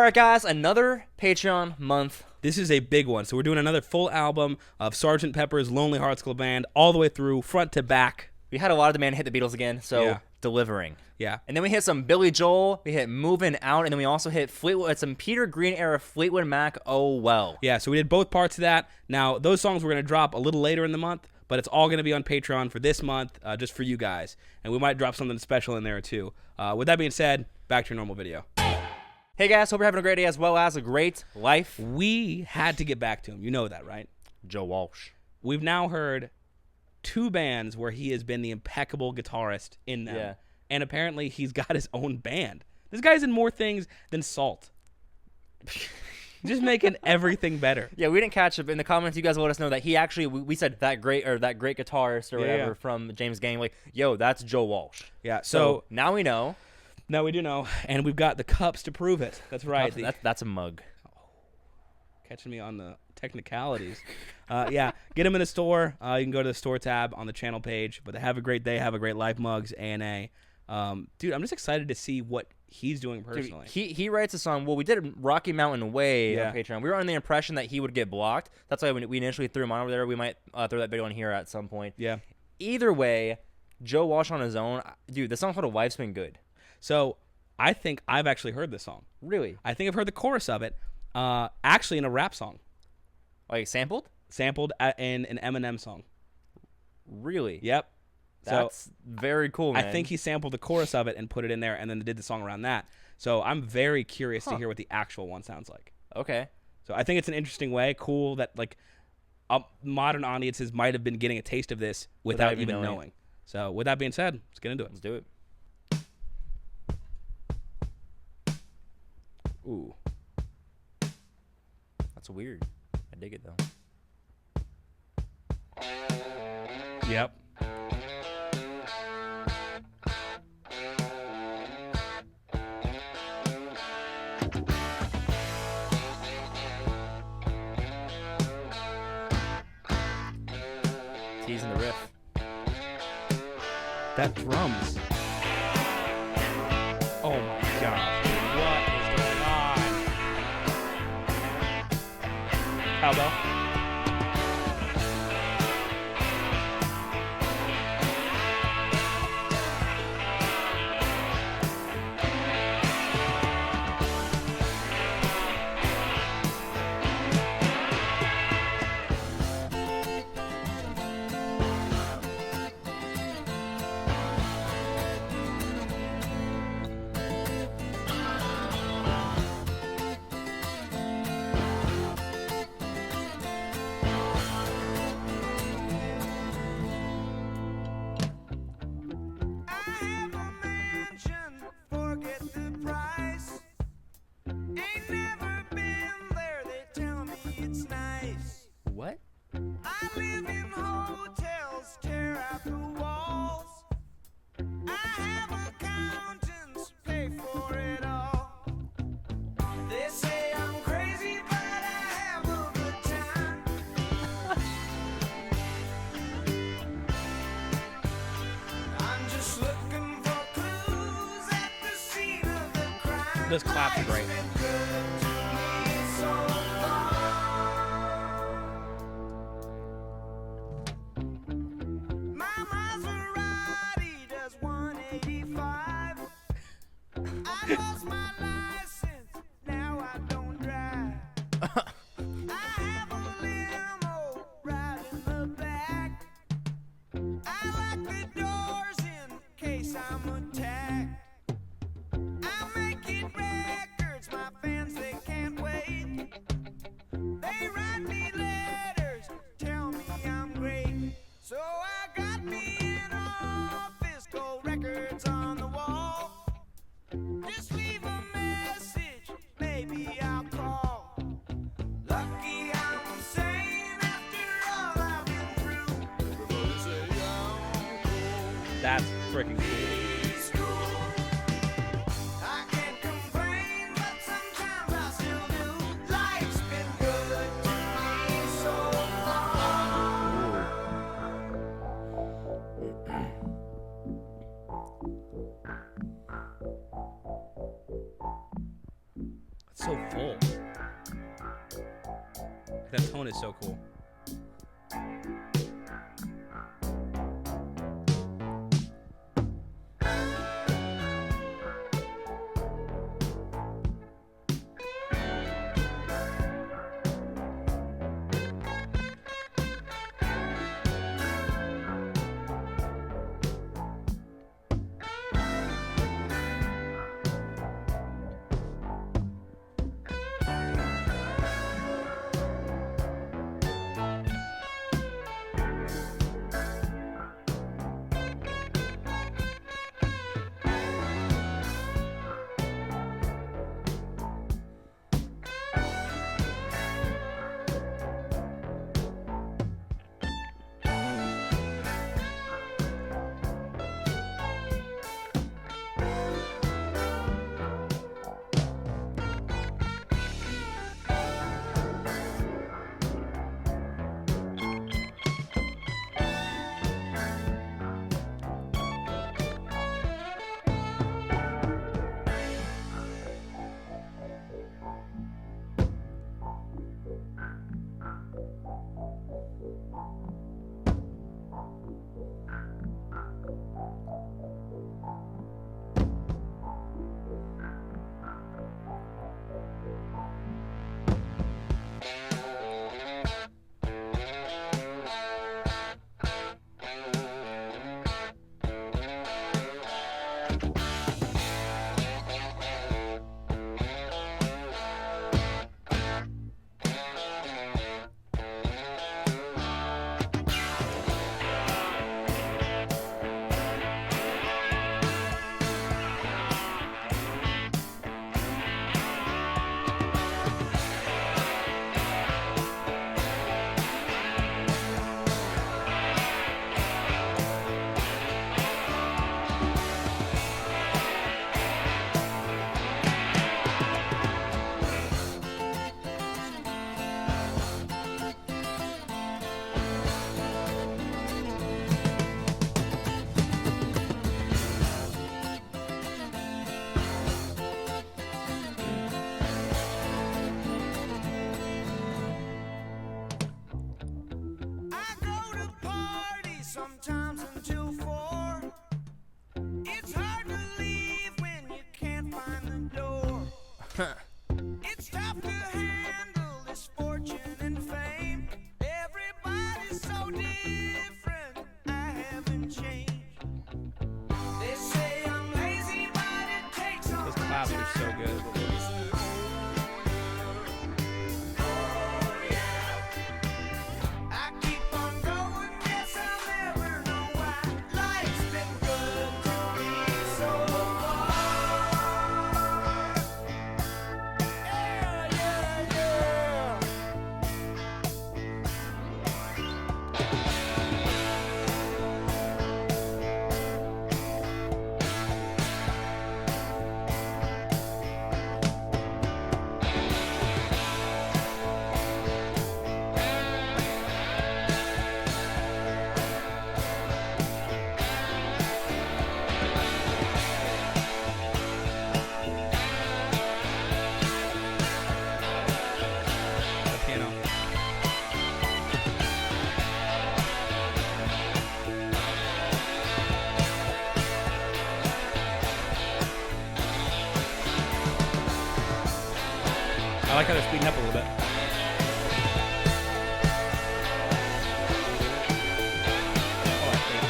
right, guys, another Patreon month. This is a big one. So we're doing another full album of Sgt. Pepper's Lonely Hearts Club Band, all the way through, front to back. We had a lot of demand to hit the Beatles again, so Yeah. delivering. Yeah. And then we hit some Billy Joel, we hit Moving Out, and then we also hit some Peter Green era Fleetwood Mac, Oh Well. Yeah, so we did both parts of that. Now, those songs we're going to drop a little later in the month, but it's all going to be on Patreon for this month, just for you guys. And we might drop something special in there, too. With that being said, back to your normal video. Hey, guys, hope you're having a great day as well as a great life. We had to get back to him. You know that, right? Joe Walsh. We've now heard 2 bands where he has been the impeccable guitarist in them. Yeah. And apparently he's got his own band. This guy's in more things than Salt. Just making everything better. Yeah, we didn't catch it. In the comments, you guys let us know that he actually, we said that great guitarist or whatever from James Gang. Like, yo, that's Joe Walsh. Yeah, So now we know. Now we do know, and we've got the cups to prove it. That's right. That's a mug. Catching me on the technicalities. Yeah, get them in the store. You can go to the store tab on the channel page. But have a great day, have a great life, mugs, A&A. Dude, I'm just excited to see what he's doing personally. Dude, he writes a song. Well, we did Rocky Mountain Way on Patreon. We were under the impression that he would get blocked. That's why we initially threw him on over there. We might throw that video on here at some point. Yeah. Either way, Joe Walsh on his own. Dude, the song called A Wife's Been Good. So I think I've actually heard this song. Really? I think I've heard the chorus of it, actually in a rap song. Like sampled? Sampled in an Eminem song. Really? Yep. That's very cool, man. I think he sampled the chorus of it and put it in there and then did the song around that. So I'm very curious to hear what the actual one sounds like. Okay. So I think it's an interesting way. Cool that like modern audiences might have been getting a taste of this without even knowing. So with that being said, let's get into it. Let's do it. Ooh. That's weird. I dig it, though. Yep. Teasing the riff. That drums. Oh my god. What is going on? Cowbell. What? I live in hotels, tear out the walls. I have accountants pay for it all. They say I'm crazy, but I have a good time. I'm just looking for clues at the scene of the crime. Those claps are great. I lost my license, now I don't drive. I have a limo right in the back. I lock the doors in case I'm attacked. I'm making records, my fans, they can't wait. They write me letters, tell me I'm great. So I got me an office, gold records on the wall. Just leave a message, maybe I'll call. Lucky I'm sane after all I've been through. Everybody say I'm cool. That's freaking cool. I can't complain, but sometimes I still do. Life's been good to me so so full. That tone is so cool. I go to parties sometimes until 4. It's hard to leave when you can't find the door. It's tough to handle this fortune and fame. Everybody's so different, I haven't changed. They say I'm lazy, but it takes all Those my claps are so time. good. I keep on going, guess I'll never know why. Life's been good to me so far. Yeah, yeah, yeah. The piano. I like how they're speeding up a little bit. Oh, I think.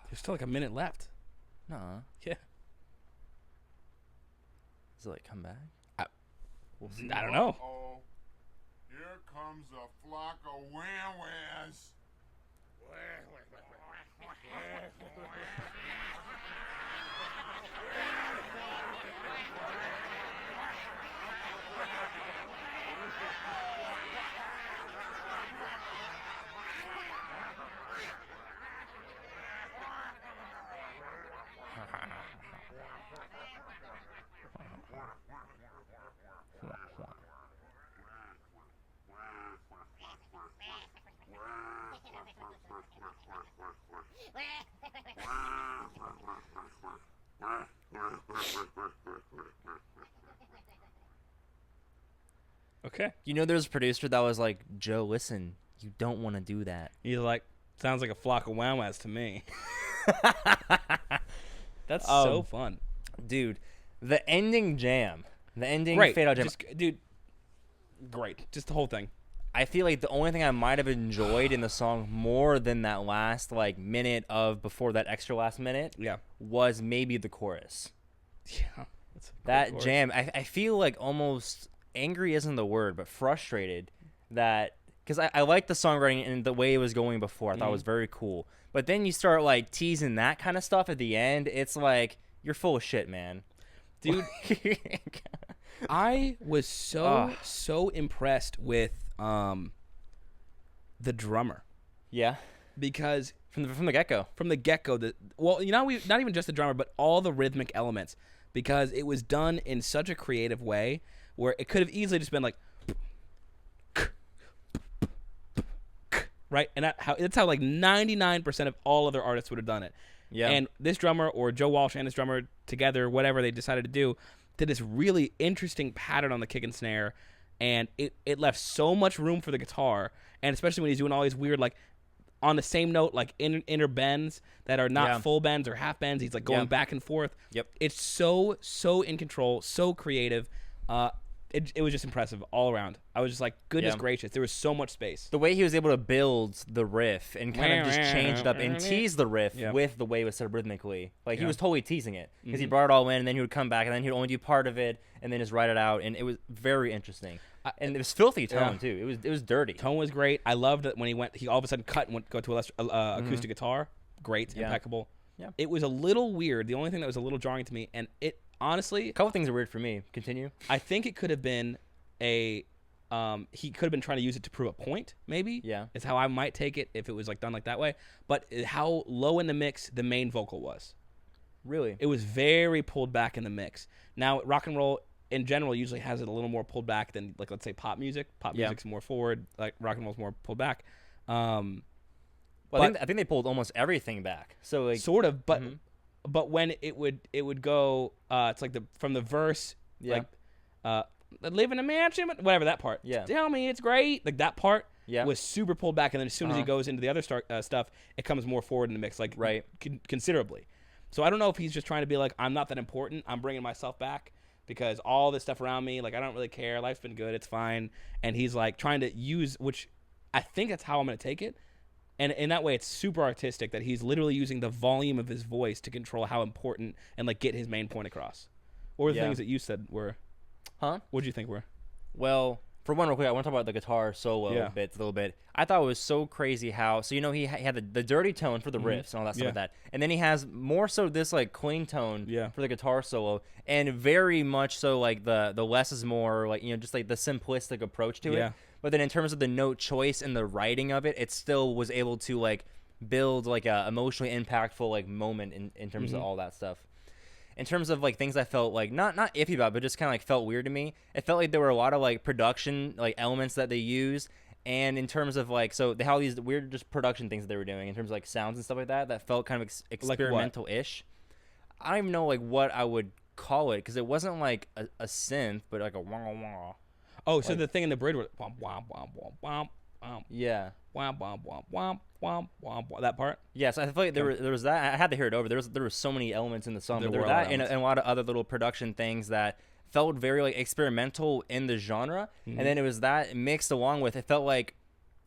There's still like a minute left. Nah. Yeah. Does it like come back? We'll see. I don't know. Uh-oh. Here comes a flock of wham-whams. Okay. You know, there's a producer that was like, Joe, listen, you don't want to do that. He's like, sounds like a flock of wham-whams to me. That's Um, so fun. Dude, the ending jam, the ending Great. fade out jam. Just, dude, great. Just the whole thing. I feel like the only thing I might have enjoyed in the song more than that last like minute of before that extra last minute Yeah. was maybe the chorus. Yeah. That's a great That chorus. jam, I feel like almost angry isn't the word, but frustrated that because I like the songwriting and the way it was going before. I thought it was very cool. But then you start like teasing that kind of stuff at the end. It's like you're full of shit, man. Dude, I was so impressed with the drummer Yeah, because from the get-go. from the get-go, not even just the drummer, but all the rhythmic elements, because it was done in such a creative way where it could have easily just been like, right, and that's how like 99% of all other artists would have done it. Yeah. And this drummer or Joe Walsh and his drummer together, whatever they decided to do, did this really interesting pattern on the kick and snare, and it left so much room for the guitar, and especially when he's doing all these weird, like, on the same note, like inner bends that are not full bends or half bends. He's like going back and forth. Yep. It's so in control, so creative. It was just impressive all around. I was just like, goodness gracious, there was so much space. The way he was able to build the riff and kind of just change it up and tease the riff with the way it was said rhythmically. Like, he was totally teasing it because he brought it all in, and then he would come back, and then he would only do part of it, and then just write it out, and it was very interesting. And it was filthy tone, too. It was dirty. Tone was great. I loved it when he all of a sudden cut and went go to acoustic guitar. Great, impeccable. Yeah. It was a little weird. The only thing that was a little jarring to me, and it honestly, A couple things are weird for me. Continue. I think it could have been he could have been trying to use it to prove a point, maybe. Yeah. Is how I might take it if it was like done like that way. But how low in the mix the main vocal was. Really? It was very pulled back in the mix. Now, rock and roll in general usually has it a little more pulled back than, like, let's say pop music. Pop music's more forward, like rock and roll's more pulled back. Well, I think they pulled almost everything back. So like sort of, but when it would go, it's like from the verse, like live in a mansion, whatever that part. Yeah. Tell me it's great. Like that part Yeah. was super pulled back, and then as soon as he goes into the other stuff, it comes more forward in the mix, like considerably. So I don't know if he's just trying to be like, I'm not that important. I'm bringing myself back because all this stuff around me, like, I don't really care. Life's been good. It's fine. And he's like trying to use, which I think that's how I'm going to take it. And in that way, it's super artistic that he's literally using the volume of his voice to control how important and like get his main point across. What were the things that you said were? Huh? What did you think were? Well, for one, real quick, I want to talk about the guitar solo bits a little bit. I thought it was so crazy how, so, you know, he had the dirty tone for the riffs and all that stuff like that. And then he has more so this, like, clean tone for the guitar solo. And very much so, like, the less is more, like, you know, just, like, the simplistic approach to it. But then in terms of the note choice and the writing of it, it still was able to, like, build, like, a emotionally impactful, like, moment in terms of all that stuff. In terms of, like, things I felt, like, not iffy about, but just kind of, like, felt weird to me, it felt like there were a lot of, like, production, like, elements that they used. And in terms of, like, so they had all these weird just production things that they were doing in terms of, like, sounds and stuff like that felt kind of experimental-ish. I don't even know, like, what I would call it, because it wasn't, like, a synth, but, like, a wah-wah-wah. Oh, so the thing in the bridge was womp, womp, womp, womp, womp, womp, Yeah. womp, womp, womp, womp, womp, womp, that part? Yeah, so I feel like there was that. I had to hear it over. There were so many elements in the song. There were that and a lot of other little production things that felt very, like, experimental in the genre. And then it was that mixed along with, it felt like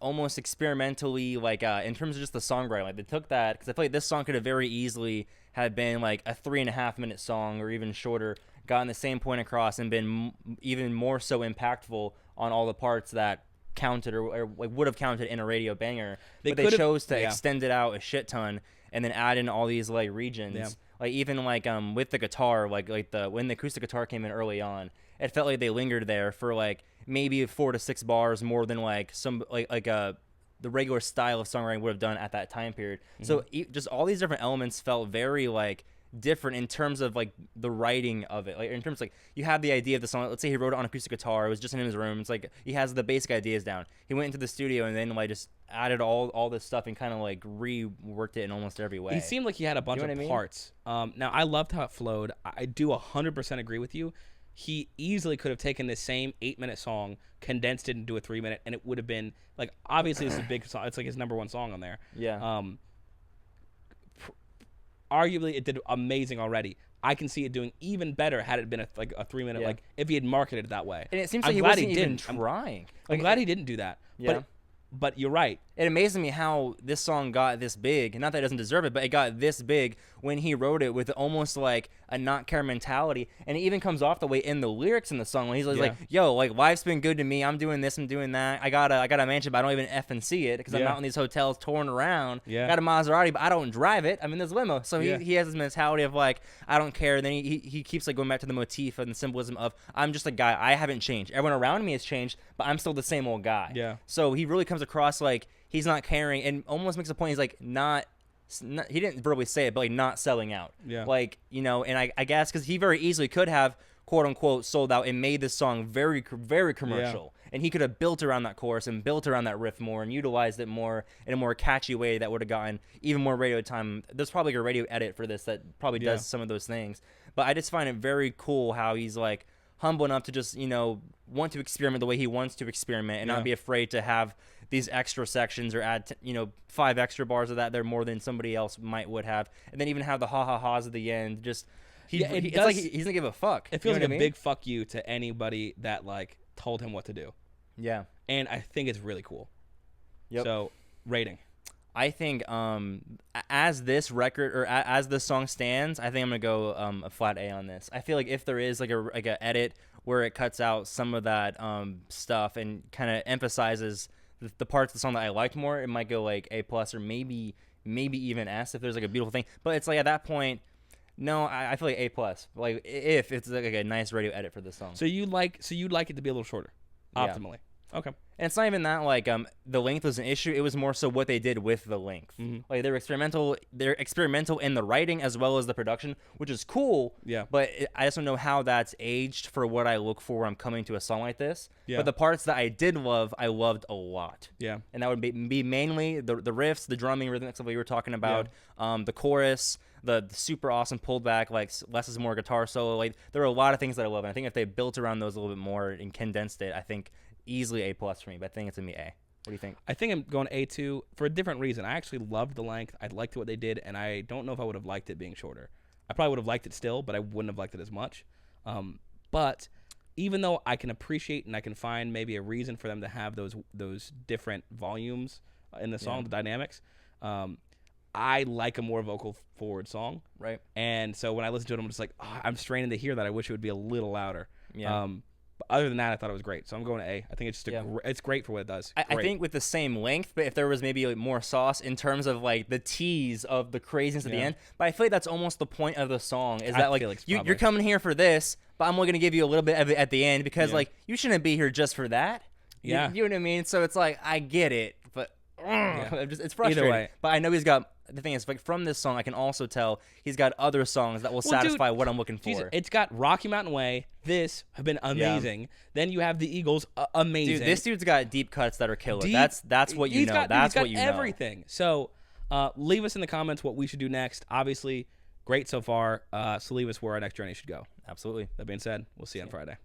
almost experimentally, like in terms of just the songwriting. Like they took that, because I feel like this song could have very easily have been like a 3.5 minute song or even shorter, gotten the same point across and been even more so impactful on all the parts that counted or like would have counted in a radio banger. But they chose to extend it out a shit ton and then add in all these like regions. Yeah. Like even like with the guitar, like when the acoustic guitar came in early on, it felt like they lingered there for like maybe 4 to 6 bars more than like some the regular style of songwriting would have done at that time period. So just all these different elements felt very like different in terms of like the writing of it. Like in terms of, like, you have the idea of the song. Let's say he wrote it on acoustic guitar. It was just in his room. It's like he has the basic ideas down. He went into the studio and then like just added all this stuff and kind of like reworked it in almost every way. He seemed like he had a bunch of parts. Now I loved how it flowed. I do 100% agree with you. He easily could have taken this same 8-minute song, condensed it into a 3-minute, and it would have been like, obviously it's a big song. It's like his #1 song on there. Yeah. Arguably, it did amazing already. I can see it doing even better had it been a 3-minute, like if he had marketed it that way. And it seems like he wasn't even trying. I'm glad he didn't do that. Yeah. But you're right. It amazes me how this song got this big. Not that it doesn't deserve it, but it got this big when he wrote it with almost like a not care mentality. And it even comes off the way in the lyrics in the song when he's like, yo, like, life's been good to me. I'm doing this, I'm doing that. I got a mansion, but I don't even effing see it because I'm out in these hotels touring around. I got a Maserati, but I don't drive it. I'm in this limo. So he has this mentality of like, I don't care. Then he keeps like going back to the motif and the symbolism of, I'm just a guy. I haven't changed. Everyone around me has changed, but I'm still the same old guy. Yeah. So he really comes across like he's not caring, and almost makes a point. He's like not he didn't verbally say it, but like not selling out. Yeah. Like, you know, and I guess because he very easily could have quote unquote sold out and made this song very, very commercial. Yeah. And he could have built around that chorus and built around that riff more and utilized it more in a more catchy way that would have gotten even more radio time. There's probably like a radio edit for this that probably does some of those things. But I just find it very cool how he's like humble enough to just, you know, want to experiment the way he wants to experiment and not be afraid to have these extra sections or add, 5 extra bars of that there more than somebody else would have. And then even have the ha-ha-ha's at the end. Just, it's like he doesn't give a fuck. It feels like a big fuck you to anybody that, like, told him what to do. Yeah. And I think it's really cool. Yep. So, rating. I think as this record or as this song stands, I think I'm gonna go a flat A on this. I feel like if there is like a edit where it cuts out some of that stuff and kind of emphasizes the parts of the song that I liked more, it might go like A+ or maybe even S if there's like a beautiful thing. But it's like at that point, no, I feel like A+. Like if it's like a nice radio edit for this song. So you'd like it to be a little shorter, optimally. Yeah. Okay. And it's not even that like the length was an issue. It was more so what they did with the length. Mm-hmm. Like they're experimental in the writing as well as the production, which is cool. Yeah. But I just don't know how that's aged for what I look for when I'm coming to a song like this. Yeah. But the parts that I did love, I loved a lot. Yeah. And that would be mainly the riffs, the drumming, rhythm stuff we were talking about, the chorus, the super awesome pulled back, like less is more guitar solo. Like there are a lot of things that I love, and I think if they built around those a little bit more and condensed it, I think easily A+ for me, but I think it's gonna be A. What do you think? I think I'm going A2 for a different reason. I actually loved the length. I liked what they did, and I don't know if I would have liked it being shorter. I probably would have liked it still, but I wouldn't have liked it as much. But even though I can appreciate and I can find maybe a reason for them to have those different volumes in the song, the dynamics, I like a more vocal forward song. Right. And so when I listen to it, I'm just like, I'm straining to hear that. I wish it would be a little louder. Yeah. But other than that, I thought it was great. So I'm going to A. I think it's just it's great for what it does. I think with the same length, but if there was maybe like more sauce in terms of like the tease of the craziness at the end. But I feel like that's almost the point of the song is that like you're coming here for this, but I'm only going to give you a little bit of it at the end because like you shouldn't be here just for that. Yeah. You know what I mean? So it's like I get it, but it's frustrating. Either way. But I know he's got. The thing is, like from this song, I can also tell he's got other songs that will satisfy what I'm looking for. Jesus, it's got Rocky Mountain Way. This have been amazing. Yeah. Then you have the Eagles, amazing. Dude, this dude's got deep cuts that are killer. That's what you know. That's what you know. Everything. So, leave us in the comments what we should do next. Obviously, great so far. So leave us where our next journey should go. Absolutely. That being said, we'll see you on Friday.